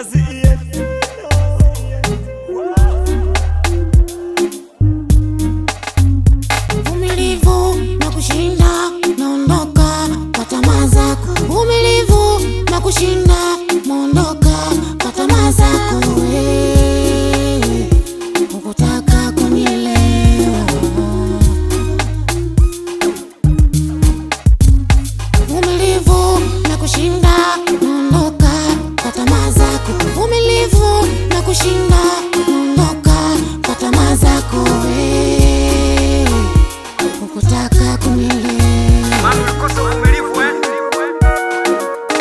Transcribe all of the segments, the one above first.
kazi yetu. Uvumilivu na kushinda, naondoka kwa tamaa zako. Uvumilivu na kushinda, naondoka kwa tamaa zako. Hukutaka kunielewa. Uvumilivu na kushinda, naondoka kwa tamaa zako. Uvumilivu na kushinda, naondoka kwa tamaa zako. Hukutaka kunielewa.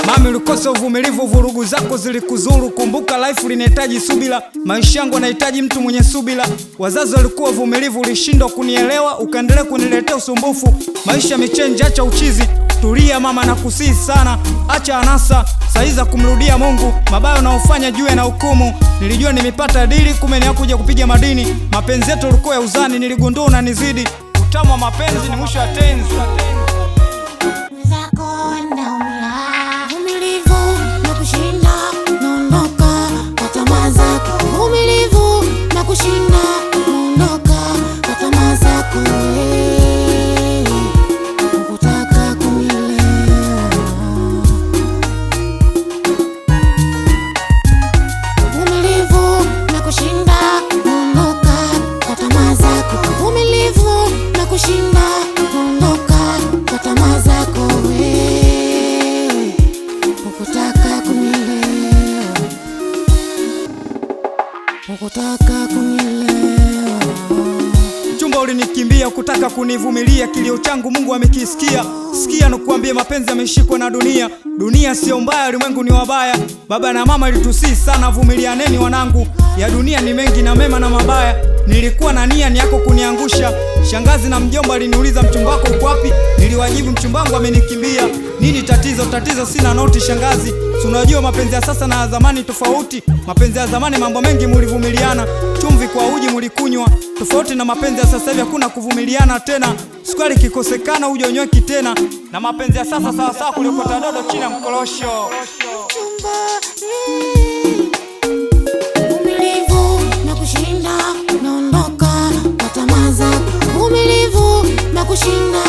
Mami ulikosa uvumilivu, vurugu zako zilikuzuru. Kumbuka life linahitaji subira, maisha yangu yanahitaji mtu mwenye subira. Wazazi walikuwa vumilivu, ulishindwa kunielewa, ukaendelea kuniletea usumbufu. Maisha yamechange, acha uchizi, tulia mama na kusihi sana. Acha anasa, saiza kumrudia Mungu. Mabaya unaofanya juu na hukumu. Nilijua nimepata dili, kumbe ni hakuja kupiga madini. Mapenzi yetu ulikuwa ya uzani, niligundua unanizidi. Utamu wa mapenzi ni mwisho wa tenzi. Hukutaka kunielewa. Mchumba ulinikimbia, kutaka kunivumilia. Kilio changu Mungu amekisikia. Sikia nakuambia, mapenzi yameshikwa na dunia. Dunia sio mbaya, ulimwengu ni wabaya. Baba na mama ilitusii sana, vumilianeni wanangu. Ya dunia ni mengi na mema na mabaya. Nilikuwa na nia ni yako kuniangusha. Shangazi na mjomba aliniuliza mchumba wako uko wapi? Niliwajibu mchumba wangu amenikimbia. Nini tatizo? Tatizo sina noti shangazi. Unajua mapenzi ya sasa na ya zamani tofauti. Mapenzi ya zamani mambo mengi mulivumiliana. Chumvi kwa uji mulikunywa. Tofauti na mapenzi ya sasa hivi hakuna kuvumiliana tena. Sukari kikosekana uje unyweki tena. Na mapenzi ya sasa sawa sawa kuliokota dodo chini ya mkolosho. Uvumilivu na kushinda, naondoka kwa tamaa zako. Uvumilivu na kushinda,